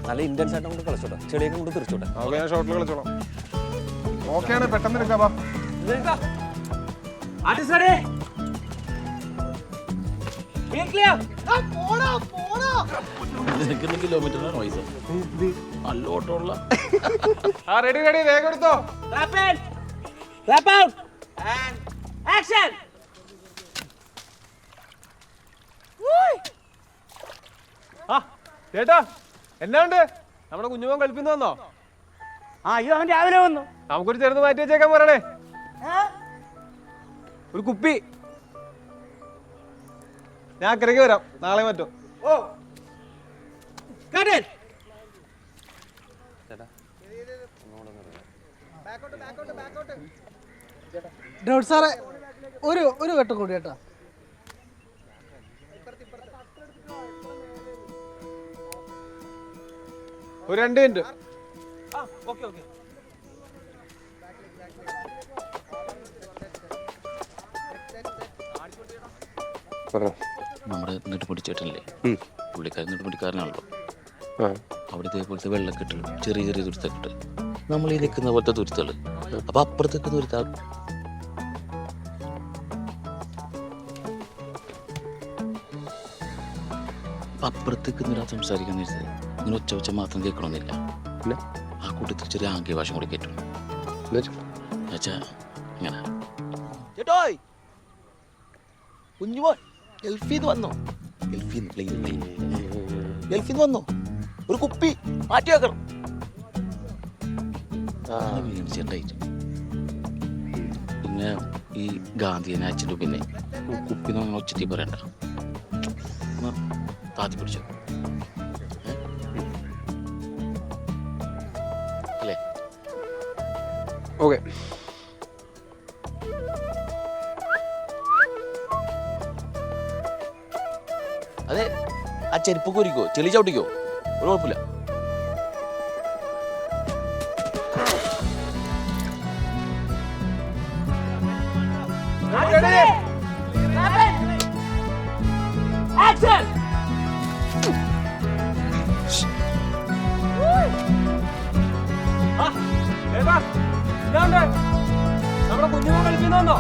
നല്ല ഇന്റൻസ് ആയിട്ട് കൊണ്ട് കളിച്ചോട്ടെ, ചെളിയൊക്കെ കൊണ്ട് തിരിച്ചോട്ടെ. ഞാൻ ഷോട്ടിൽ കളിച്ചോളാം. ഓക്കെയാണ്, പെട്ടെന്ന് എടുക്കാം. കിലോമീറ്ററിനാണ് പൈസ നല്ല ഓട്ടമുള്ള. റെഡി റെഡി, വേഗം എടുത്തോ. ചേട്ടാ എന്നാണ്ട്? നമ്മുടെ കുഞ്ഞുമോൻ കളിപ്പിന്ന് വന്നോ? അയ്യോ, അവൻ രാവിലെ വന്നു. നമുക്കൊരു ചെറുത് മാറ്റി വെച്ചേക്കാൻ പറയണേ. ഒരു കുപ്പി. ഞാൻ അക്കരയ്ക്ക് വരാം, നാളെ മറ്റോ. സാറേ, ഒരു വെട്ടം കൂടി കേട്ടോ. ഒരു 2 മിനിറ്റ്. നമ്മുടെ നെടുമുടിച്ചേട്ടനല്ലേ, പുള്ളിക്കാരൻ നെടുമുടിക്കാരനാണല്ലോ. അവിടെ ഇതേപോലത്തെ വെള്ളമൊക്കെ ഇട്ട് ചെറിയ ചെറിയ തുരുത്തൊക്കെ ഇട്ട് നമ്മൾ ഈ നിൽക്കുന്ന പോലത്തെ തുരുത്തുകള്. അപ്പൊ അപ്പുറത്തേക്ക് തുരുത്താ അപ്പുറത്തേക്ക് ഒരാൾ സംസാരിക്കാൻ നേരത്തെ ഇങ്ങനെ ഒച്ച വെച്ച മാത്രം കേൾക്കണമെന്നില്ല. ആ കൂട്ടത്തിൽ ചെറിയ ആംഗ്യ ഭാഷ കൂടി കേട്ടു വെച്ചാ ഇങ്ങനെ. ചേട്ടോയ്, കുഞ്ഞുമോൻ ഗൾഫീന്ന് വന്നോ? ഗൾഫീന്ന് വന്നോ? ഒരു കുപ്പി മാറ്റി വെക്കണം. ചേട്ടായിട്ട് പിന്നെ ഈ ഗാന്ധിയനെ അച്ഛൻ്റെ പിന്നെ കുപ്പി എന്ന് ഒച്ചത്തി പറയണ്ട, താത്തി പിടിച്ചോ അല്ലേ? ഓക്കെ. അതെ, ആ ചെരുപ്പ് കുരിക്കോ, ചെളി ചവിട്ടിക്കോ, ഒരു കുഴപ്പമില്ല. നമ്മുടെ കുഞ്ഞുമോൻ കളിക്കുന്നോ?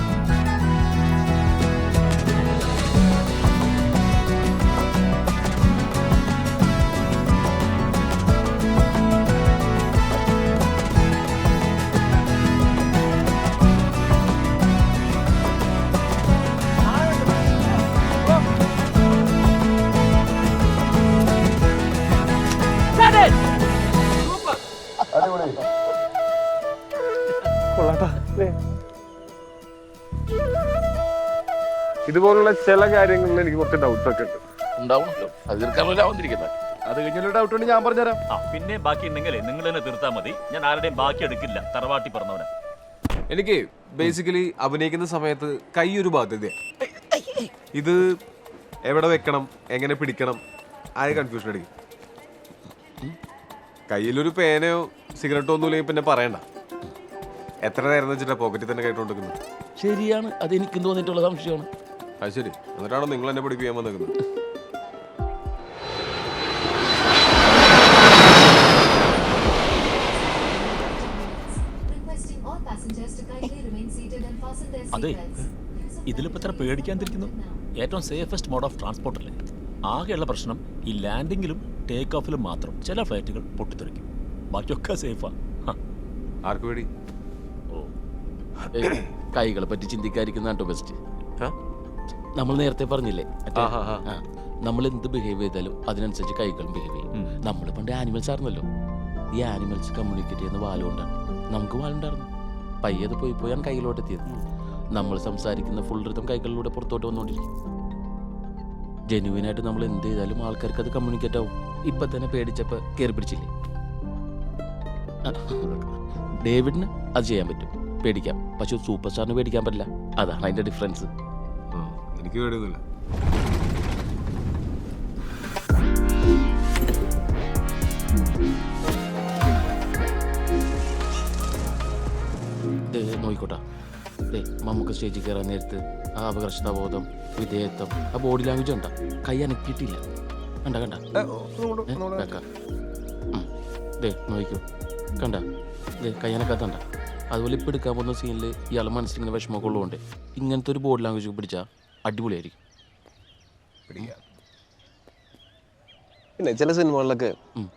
ഇതുപോലുള്ള ചില കാര്യങ്ങളിൽ എനിക്ക് കുറച്ച് ഡൗട്ട് ഒക്കെ ഉണ്ട്. ഉണ്ടാവണല്ലോ, അത് തീർക്കാനല്ലോ വന്നിരിക്കുന്നത്. അത് കഴിഞ്ഞൊരു ഡൗട്ട് ഉണ്ട്, ഞാൻ പറഞ്ഞുതരാം. പിന്നെ ബാക്കി ഉണ്ടെങ്കിലേ നിങ്ങൾ തന്നെ തീർത്താൽ മതി. ഞാൻ ആരുടെയും ബാക്കി എടുക്കില്ല, തറവാട്ടി പറഞ്ഞവരാ. എനിക്ക് ബേസിക്കലി അഭിനയിക്കുന്ന സമയത്ത് കൈ ഒരു ബാധ്യതയാണ്. ഇത് എവിടെ വെക്കണം, എങ്ങനെ പിടിക്കണം, ആയ കൺഫ്യൂഷൻ അടിക്കും. കയ്യിലൊരു പേനയോ സിഗരറ്റോ ഒന്നും ഇല്ലെങ്കിൽ പിന്നെ പറയണ്ട. എത്ര നേരം വെച്ചിട്ടാ പോക്കറ്റിൽ തന്നെ കേട്ടോണ്ടിരിക്കുന്നത്. ശരിയാണ്, അത് എനിക്കും തോന്നിയിട്ടുള്ള സംശയമാണ്. അത് ശരി, എന്നിട്ടാണോ നിങ്ങൾ എന്നെ പഠിപ്പിക്കാൻ വന്നിരിക്കുന്നത്? അതെ, ഇതിലിപ്പോ എത്ര പേടിക്കാതിരിക്കുന്നു? ഏറ്റവും സേഫസ്റ്റ് മോഡ് ഓഫ് ട്രാൻസ്പോർട്ട് അല്ലേ? ആകെയുള്ള പ്രശ്നം ഈ ലാൻഡിങ്ങിലും ടേക്ക് ഓഫിലും മാത്രം ചില ഫ്ലൈറ്റുകൾ പൊട്ടിത്തെറിക്കും, ബാക്കിയൊക്കെ സേഫാ. ആർക്ക് പേടി? കൈകളെ പറ്റി ചിന്തിക്കാതിരിക്കുന്നതാണ് ബെസ്റ്റ്. നമ്മൾ നേരത്തെ പറഞ്ഞില്ലേ, നമ്മൾ എന്ത് ബിഹേവ് ചെയ്താലും അതിനനുസരിച്ച് കൈകളും ബിഹേവ് ചെയ്യും. നമ്മൾ പണ്ട് ആനിമൽസ് ആയിരുന്നല്ലോ. ഈ ആനിമൽസ് കമ്മ്യൂണിക്കേറ്റ് ചെയ്യുന്ന വാലുകൊണ്ടാണ്. നമുക്ക് വാലുണ്ടായിരുന്നു, പയ്യത് പോയി പോയാണ് കൈകളോട്ട് എത്തിയത്. നമ്മൾ സംസാരിക്കുന്ന ഫുൾ ഋതം കൈകളിലൂടെ പുറത്തോട്ട് വന്നുകൊണ്ടിരിക്കും. ജെന്യുവിനായിട്ട് നമ്മൾ എന്ത് ചെയ്താലും ആൾക്കാർക്ക് അത് കമ്മ്യൂണിക്കേറ്റ് ആവും. ഇപ്പൊ തന്നെ പേടിച്ചപ്പോ കയറി പിടിച്ചില്ലേ? ഡേവിഡിന് അത് ചെയ്യാൻ പറ്റും, പേടിക്കാം. പക്ഷെ സൂപ്പർ സ്റ്റാറിന് പേടിക്കാൻ പറ്റില്ല. അതാണ് അതിന്റെ ഡിഫറൻസ്. എനിക്ക് പേടിയൊന്നുമില്ല. നോയിക്കോട്ടെ, നമുക്ക് സ്റ്റേജിൽ കയറാൻ നേരത്ത് ആ അപകർഷതാബോധം, വിധേയത്വം, ആ ബോഡി ലാംഗ്വേജ് ഉണ്ടാ, കൈ അനക്കിയിട്ടില്ല. കണ്ട കണ്ട നോക്കൂ, കണ്ട കൈ അനക്കാത്തണ്ട. അതുപോലെ ഇപ്പം എടുക്കാൻ പോകുന്ന സീനിൽ ഇയാളെ മനസ്സിലിങ്ങനെ വിഷമമൊക്കെ ഉള്ളതുകൊണ്ട് ഇങ്ങനത്തെ ഒരു ബോഡി ലാംഗ്വേജ് പിടിച്ചാൽ അടിപൊളിയായിരിക്കും. പിന്നെ ചില സിനിമകളിലൊക്കെ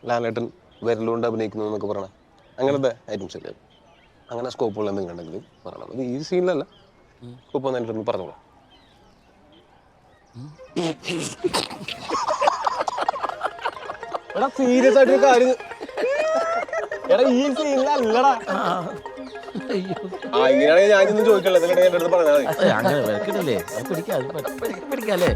ലാലേട്ടൻ വിരലുകൊണ്ട് അഭിനയിക്കുന്നു എന്നൊക്കെ പറയണ അങ്ങനത്തെ ഐറ്റംസ് അല്ലേ? അങ്ങനെ സ്കോപ്പുള്ള എന്തെങ്കിലും ഉണ്ടെങ്കിൽ പറയണം. അത് ഈ സീനിലല്ല, സ്കോപ്പ് വന്നിട്ട് പറഞ്ഞോളാം. എടാ സീരിയസ് ആയിട്ടൊരു കാര്യം, എടാ ഈ സീനിലല്ലടാ. ഇങ്ങനെയാണെങ്കിൽ ഞാനൊന്നും ചോദിക്കല്ലോ, ഇതിനിടെ എൻ്റെ അടുത്ത് പറഞ്ഞാൽ മതി. അങ്ങനെ വിലക്കിടല്ലേ, പിടിക്കാല്ലേ.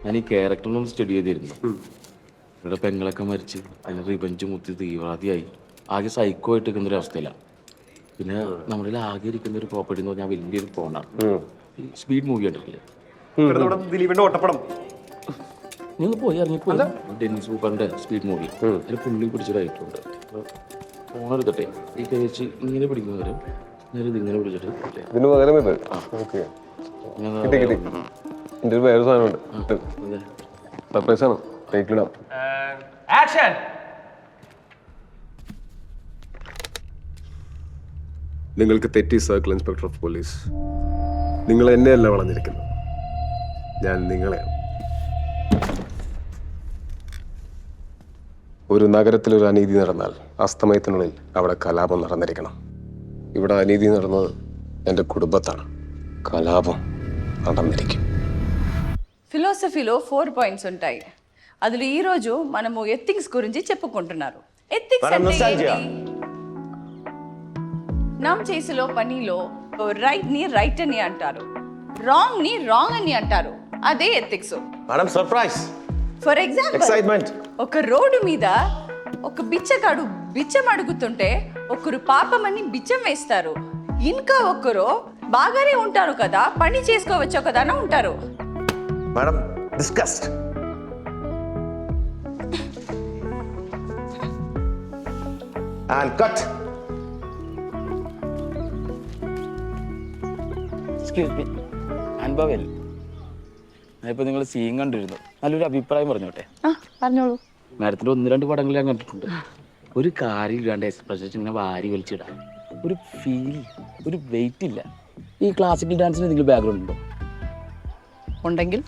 ഞാൻ ഈ ക്യാരക്ടറിനൊന്ന് സ്റ്റഡി ചെയ്തിരുന്നു. ഇവിടെ പെങ്ങളൊക്കെ മരിച്ച് അതിന് റിവഞ്ച് മുത്തി തീവ്രവാദിയായി ആകെ സൈക്കോ ആയിട്ട് നിൽക്കുന്ന ഒരു അവസ്ഥയിലാണ്. പിന്നെ നമ്മളിൽ ആകെ ഇരിക്കുന്ന ഒരു പ്രോപ്പർട്ടി എന്ന് പറഞ്ഞാൽ വലിയൊരു ഫോണാണ്. ഈ സ്പീഡ് മൂവി കണ്ടിട്ടില്ലേ? ദിലീപിന്റെ ഓട്ടപ്പടം നീ ഒന്ന് പോയി ഇറങ്ങിപ്പോയി. ഡെന്നിസ് സൂപ്പറിന്റെ സ്പീഡ് മൂവി അതിൽ പുള്ളി പിടിച്ചൊരായിട്ടുണ്ട്. ഫോൺ എടുക്കട്ടെ, ഈ കഴിച്ച് ഇങ്ങനെ പിടിക്കുന്നവരും നേരെ ഇതിങ്ങനെ പിടിച്ചിട്ട് ഇതിന് പകരം ഇത് എൻ്റെ ഒരു വേറെ സാധനമുണ്ട്, സർപ്രൈസ് ആണ്, ടേക്കിടാം. നിങ്ങൾക്ക് തെറ്റി സർക്കിൾ ഇൻസ്പെക്ടർ ഓഫ് പോലീസ്. നിങ്ങൾ എന്നെയല്ല വളഞ്ഞിരിക്കുന്നത്, ഞാൻ നിങ്ങളെയാണ്. ഒരു നഗരത്തിൽ ഒരു അനീതി നടന്നാൽ അസ്തമയത്തിനുള്ളിൽ അവിടെ കലാപം നടന്നിരിക്കണം. ഇവിടെ അനീതി നടന്നത് എൻ്റെ കുടുംബത്താണ്. కలాపం നടന്നിരിക്കും. ఫిలాసఫీలో 4 పాయింట్స్ ఉంటాయి. అందులో ఈ రోజు మనము ఎథిక్స్ గురించి చెప్పుకుంటున్నారు. ఎథిక్స్ అంటే ఏంటి? nam చేసేలో పనిలో రైట్ ని రైట్ అని అంటారు, రాంగ్ ని రాంగ్ అని అంటారు. అదే ethics. Madam surprise. For example excitement. ఒక రోడ్డు మీద ఒక బిచ్చగాడు బిచ్చం అడుగుతుంటే ఒకరు పాపమని బిచ్చం వేస్తారు, ఇంకా ఒకరు బాగానే ఉంటారు కదా, పని చేసుకోవచ్చు కదా అని ఉంటారు. Madam discussed. And cut. Excuse me, അനുഭവൽ ഞാനിപ്പോൾ നിങ്ങൾ സീൻ കണ്ടിരുന്നു, നല്ലൊരു അഭിപ്രായം പറഞ്ഞോട്ടെ. പറഞ്ഞോളൂ. മാഡത്തിൻ്റെ 1-2 പടങ്ങൾ ഞാൻ കണ്ടിട്ടുണ്ട്. ഒരു കാര്യം ഇല്ലാണ്ട് എക്സ്പ്രഷൻ ഇങ്ങനെ വാരി വലിച്ചിടാൻ ഒരു ഫീൽ, ഒരു വെയിറ്റ് ഇല്ല. ഈ ക്ലാസിക്കൽ ഡാൻസിന് എന്തെങ്കിലും ബാക്ക്ഗ്രൗണ്ട് ഉണ്ടോ? ഉണ്ടെങ്കിൽ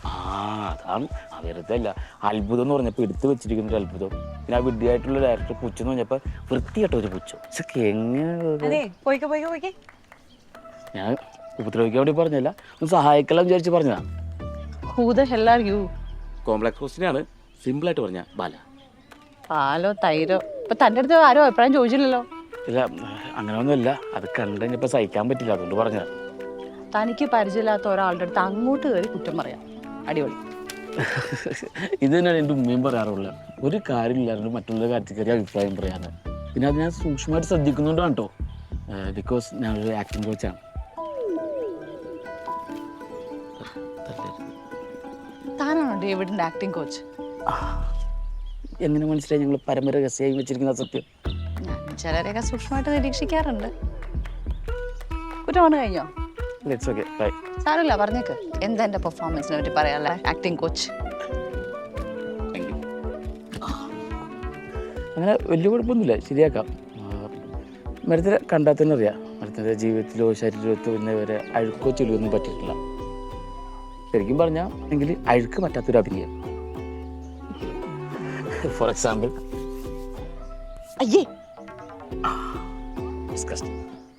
അതാണ് വെറുതെ അല്ല. അത്ഭുതം എന്ന് പറഞ്ഞപ്പോൾ എടുത്തു വെച്ചിരിക്കുന്ന ഒരു അത്ഭുതം. പിന്നെ ആ വിഡ്ഢിയായിട്ടുള്ള ഡയറക്ടർ പുച്ഛം എന്ന് പറഞ്ഞപ്പോൾ വൃത്തിയായിട്ട ഒരു പുച്ഛം. ഇതൊക്കെ എങ്ങനെ ഞാൻ ഉപദ്രവിക്കാൻ വേണ്ടി പറഞ്ഞല്ല, ഒന്ന് സഹായിக்கலாம் വിചാരിച്ച് പറഞ്ഞതാ. കോംപ്ലക്സ് ക്വസ്റ്റ്യനാണ്, സിമ്പിളായിട്ട് പറഞ്ഞ ബാല. പാലോ തൈരോ ഇപ്പൊ തൻ്റെ അടുത്ത് ആരോ അഭിപ്രായം ചോദിച്ചില്ലല്ലോ. ഇല്ല, അങ്ങനെയൊന്നുമില്ല. അത് കണ്ടുകഴിഞ്ഞപ്പോൾ സഹിക്കാൻ പറ്റില്ല, അതുകൊണ്ട് പറഞ്ഞതാ. തനിക്ക് പരിചയമില്ലാത്ത ഒരാളുടെ അടുത്ത് അങ്ങോട്ട് കയറി കുറ്റം പറയാം. അടിപൊളി. ഇത് തന്നെയാണ് എൻ്റെ ഉമ്മയും പറയാറുള്ളത്. ഒരു കാര്യമില്ലായിരുന്നു മറ്റുള്ള കാര്യത്തിൽ കയറി അഭിപ്രായം പറയാന്ന്. പിന്നെ അത് ഞാൻ സൂക്ഷ്മമായിട്ട് ശ്രദ്ധിക്കുന്നുണ്ടാണ് കേട്ടോ, ബിക്കോസ് ഞാനൊരു ആക്ടിങ് കോച്ചാണ്. താനാണോ ഡേവിഡിന്റെ ആക്ടിങ് കോച്ച്? എങ്ങനെ മനസ്സിലായി ഞങ്ങൾ പരമരഹസ്യമായി വെച്ചിരിക്കുന്ന സത്യം? ഞാൻ ചിലരെയൊക്കെ സൂക്ഷ്മമായിട്ട് നിരീക്ഷിക്കാറുണ്ട്. കുറ്റമാണ് കഴിഞ്ഞോ? It's okay, bye. സാരമില്ല, പറഞ്ഞേക്ക്. എന്താ എൻ്റെ പെർഫോമൻസിനെ പറ്റി പറയാല്ലേ ആക്ടിങ് കോച്ച്? അങ്ങനെ വലിയ കുഴപ്പമൊന്നുമില്ല, ശരിയാക്കാം. മരത്തിനെ കണ്ടാൽ തന്നെ അറിയാം, മരത്തിൻ്റെ ജീവിതത്തിലോ ശരീരത്തിലോ ഇന്നവരെ അഴുക്കോ ചെളിയൊന്നും പറ്റിയിട്ടില്ല. ശരിക്കും പറഞ്ഞാൽ എങ്കിൽ അഴുക്ക് പറ്റാത്തൊരു അഭിനയം. ഫോർ എക്സാമ്പിൾ, അയ്യേ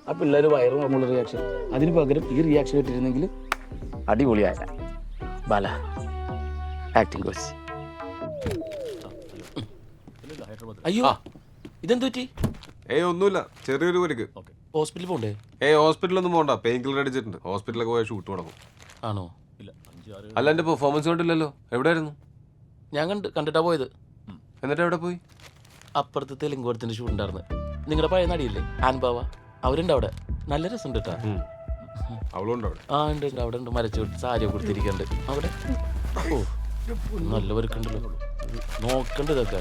ആ പിള്ളേർ വയറ് നമ്മളുള്ള റിയാക്ഷൻ, അതിന് പകരം ഈ റിയാക്ഷൻ ഇട്ടിരുന്നെങ്കിൽ അടിപൊളിയായ ബാല ആക്ടിങ് കോച്ച്. അയ്യോ, ഇതെന്ത് പറ്റി? ഒന്നുമില്ല, ചെറിയൊരു പരിക്ക്. ഹോസ്പിറ്റലിൽ പോണ്ടേ? ഹോസ്പിറ്റലൊന്നും പോകണ്ട, പെയിൻ കില്ലർ അടിച്ചിട്ടുണ്ട്. ഹോസ്പിറ്റലൊക്കെ പോയാൽ ഷൂട്ട് തുടങ്ങും. ആണോ? അല്ല, എൻ്റെ പെർഫോമൻസ് കണ്ടില്ലല്ലോ. എവിടെയായിരുന്നു? ഞാൻ കണ്ടിട്ടാ പോയത്. എന്നിട്ട് എവിടെ പോയി? അപ്പുറത്തെ തെലുങ്കോടത്തിന്റെ ഷൂട്ട് ഉണ്ടായിരുന്നു. നിങ്ങളുടെ പഴയ നടിയില്ലേ ആൻബാവ, അവരുണ്ട് അവിടെ. നല്ല രസം കേട്ടാ. അവളുണ്ട് അവിടെ? ആ ഉണ്ട്, അവിടെ ഉണ്ട്. മരച്ചോട്ട് സാരി കൊടുത്തിരിക്കുന്നുണ്ട് അവിടെ. ഓ, നല്ല വർക്കുണ്ടല്ലോ, നോക്കണ്ട ഇതൊക്കെ.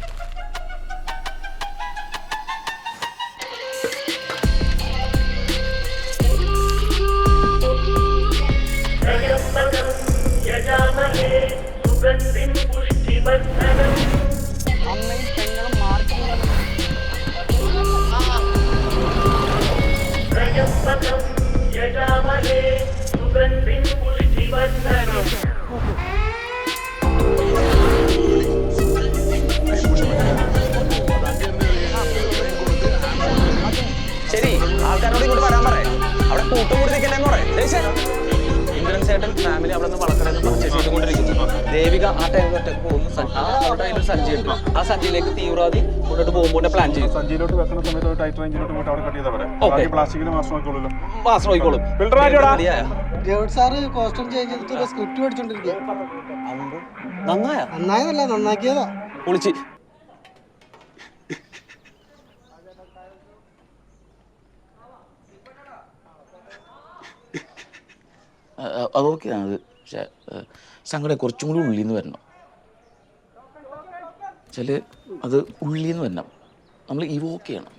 അമ്മയും പെങ്ങളും മാർക്കും ശരി, ആൾക്കാരോട് ഇങ്ങോട്ട് വരാൻ പറയേ. അവിടെ കൂട്ടും കൂടി നിൽക്കണ്ടെന്ന് പറയേ. ഇന്ദ്രൻസ് ഏട്ടൻ ഫാമിലി അവിടെ നിന്ന് വളർക്കണമെന്ന് പർച്ചേസ് ചെയ്തുകൊണ്ടിരിക്കുന്നു. ദേവിക ആ ടൈം ഒറ്റക്ക് പോകുന്നു. അവരുടെ അതിലൊരു സഞ്ചിയുണ്ട്. ആ സഞ്ചിയിലേക്ക് തീവ്രവാദി മുന്നോട്ട് പോകുമ്പോൾ പ്ലാൻ ചെയ്യും. സഞ്ചിയിലോട്ട് വെക്കുന്ന സമയത്ത് ടൈറ്റ് റേഞ്ചിലോട്ട് പോയിട്ട് അവിടെ കട്ട് ചെയ്താൽ പറയാം. ഓക്കെ, പ്ലാസ്റ്റിക്കിന് മാസ്റ്റർ നോക്കിക്കോളൂ. മാസ്റ്റർ നോക്കിക്കോളും. ഗൗഡ് സാറ് കോസ്റ്റ്യൂം ചേഞ്ച് ചെയ്തിട്ട് സ്ക്രിപ്റ്റ് പഠിച്ചോണ്ടിരിക്കുക. നന്നായതല്ല, നന്നാക്കിയതാ. പൊളിച്ച്. അതൊക്കെയാണ് അത്. പക്ഷെ സങ്കടം കുറച്ചും കൂടി ഉള്ളിൽ നിന്ന് വരണം. ചില അത് ഉള്ളിൽ നിന്ന് വരണം, നമ്മൾ ഇവോക്ക് ചെയ്യണം.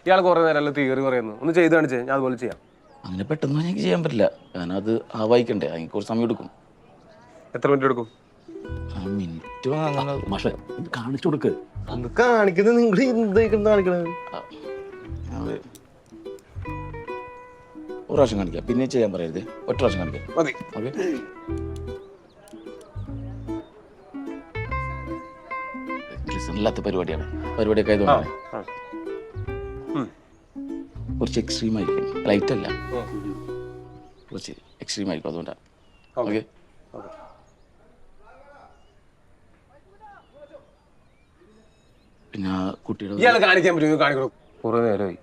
ഇയാൾ കുറെ നേരം തിയറി പറയുന്നു, ഒന്ന് ചെയ്ത് കാണിച്ചേ, ഞാൻ അതുപോലെ ചെയ്യാം. അങ്ങനെ പെട്ടെന്ന് എനിക്ക് ചെയ്യാൻ പറ്റില്ല, കാരണം അത് വായിക്കണ്ടേ, അതിന് കുറച്ച് സമയം എടുക്കും. എത്ര മിനിറ്റ് എടുക്കും? മിനിറ്റ് അങ്ങനെ മാഷെ കാണിച്ചു കൊടുക്ക്. കാണിക്കുന്നത് നിങ്ങൾ കാണിക്കണത്. അത് ഒരു പ്രാവശ്യം കാണിക്കാം, പിന്നെ ചെയ്യാൻ പറയരുത്, ഒറ്റ പ്രാവശ്യം കാണിക്കാം. മതി. ഓക്കെ. ഇല്ലാത്ത പരിപാടിയാണ്, പരിപാടിയൊക്കെ ആയതുകൊണ്ടാണ്. കുറച്ച് എക്സ്ട്രീം ആയിരിക്കും, ലൈറ്റ് അല്ല, കുറച്ച് എക്സ്ട്രീം ആയിരിക്കും, അതുകൊണ്ടാണ്. ഓക്കെ. പിന്നെ കുട്ടിയുടെ ഇയാൾ കാണിക്കാൻ പറ്റുമോ? കാണിക്കണം. കുറെ നേരമായി.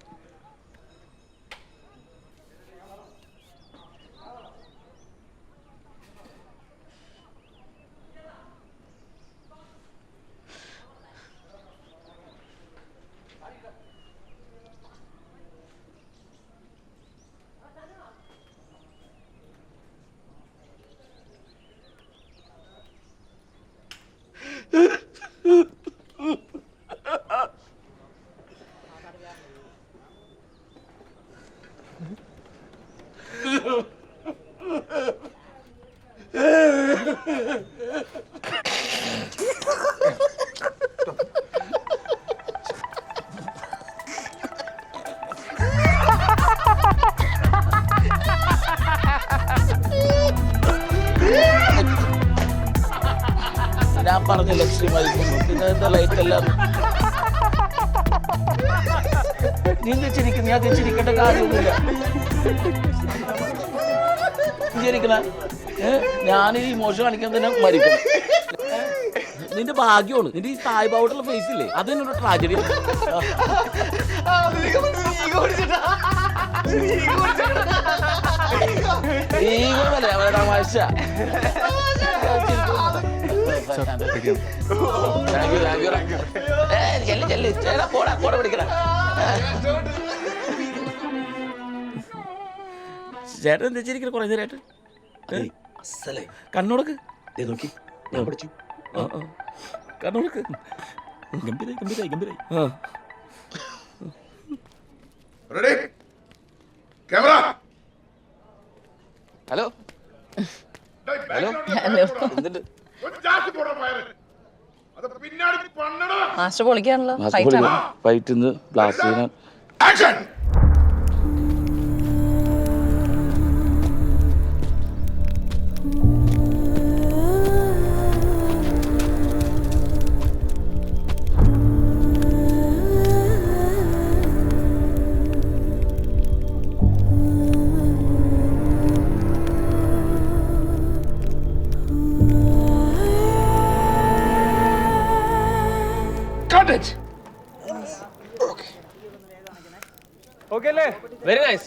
ഞാൻ പറഞ്ഞില്ല എക്സ്ട്രീം ആയിരിക്കും, പിന്നെ എന്താ ലൈറ്റ് എല്ലാം. നീ തെച്ചിരിക്കുന്നു, ഞാൻ തെച്ചിരിക്കേണ്ട കാര്യമൊന്നുമില്ല. വിചാരിക്കണ ഞാൻ ഈ മോശം കാണിക്കാൻ തന്നെ മരിക്കണം. നിന്റെ ഭാഗ്യമാണ്, നിന്റെ ഈ സായിബാവുള്ള ഫേസ് ഇല്ലേ, അത് തന്നെ ഒരു ട്രാജഡി. ഈഗോല്ലേ അവരുടെ തമാശ. ചേട്ടൻ എന്താ ചിരിക്കുന്നത് കുറെ നേരമായിട്ട്? കണ്ണോടക്ക് നോക്കി ഞാൻ പഠിച്ചു. കണ്ണോടക്ക് ഗംഭീരായി ഗംഭീരായി ഗംഭീരായി. ഹലോ ഹലോ, എന്തുണ്ട്? മാസ്റ്റർ പൊളിക്കാണല്ലോ. ഫൈറ്റ് ബ്ലാസ്റ്റ് ചെയ്യാൻ. Very nice.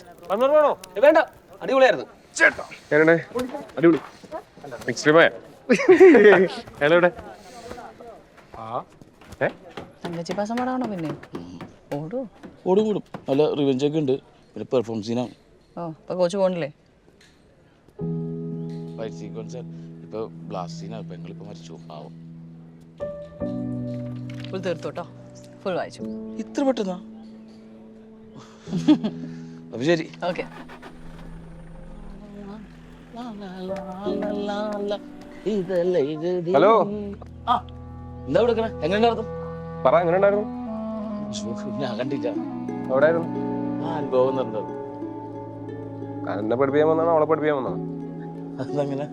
വേണ്ട, അടിപൊളിയായിരുന്നു. അടിപൊളി. എക്സ്ട്രീമായ പടമാണോ? പിന്നെ ഓടും കൂടും. നല്ല റിവെഞ്ച് ഒക്കെ ഉണ്ട്, പിന്നെ പെർഫോമൻസ് സീനാണ്. ഓ, ഇപ്പൊ കോച്ച് പോകണില്ലേ? ഫൈറ്റ് സീക്വൻസ് ഇപ്പൊ ബ്ലാസ്റ്റിനാ പെങ്ങളിപ്പോ മരിച്ചു പാവം. ഫുൾ തീർത്തോട്ടോ, ഫുൾ വായിച്ചു. ഇത്ര പെട്ടെന്നാ? അപ്പൊ ശരി. ഓക്കെ. ഹലോ ആ എന്താ കൊടുക്കണേ? എങ്ങനെയുണ്ടായിരുന്നു? പറ, എങ്ങനെ ഉണ്ടായിരുന്നു? ഞാൻ കണ്ടില്ല. എവിടെയായിരുന്നു? ആ അനുഭവം നടന്നത്. എന്നെ പഠിപ്പിക്കാൻ വന്നാണോ അവളെ പഠിപ്പിക്കാൻ വന്നാണോ? അതങ്ങനെ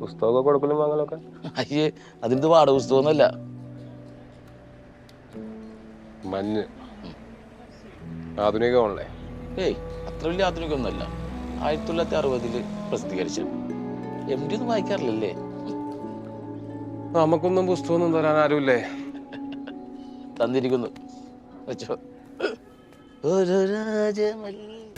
പുസ്തകമൊക്കെ കൊടുക്കലും വാങ്ങലൊക്കെ? അയ്യേ, അതിന്റെ പാഠപുസ്തകമൊന്നുമല്ല. മഞ്ഞ് ആധുനികമാണല്ലേ? ഏയ് അത്ര വലിയ ആധുനികമൊന്നുമല്ല. 1960 പ്രസിദ്ധീകരിച്ച. MD ഒന്നും വായിക്കാറില്ലല്ലേ? നമുക്കൊന്നും പുസ്തകമൊന്നും തരാൻ ആരുമില്ലേ? തന്നിരിക്കുന്നു വെച്ചോ. ഒരു രാജമല്ല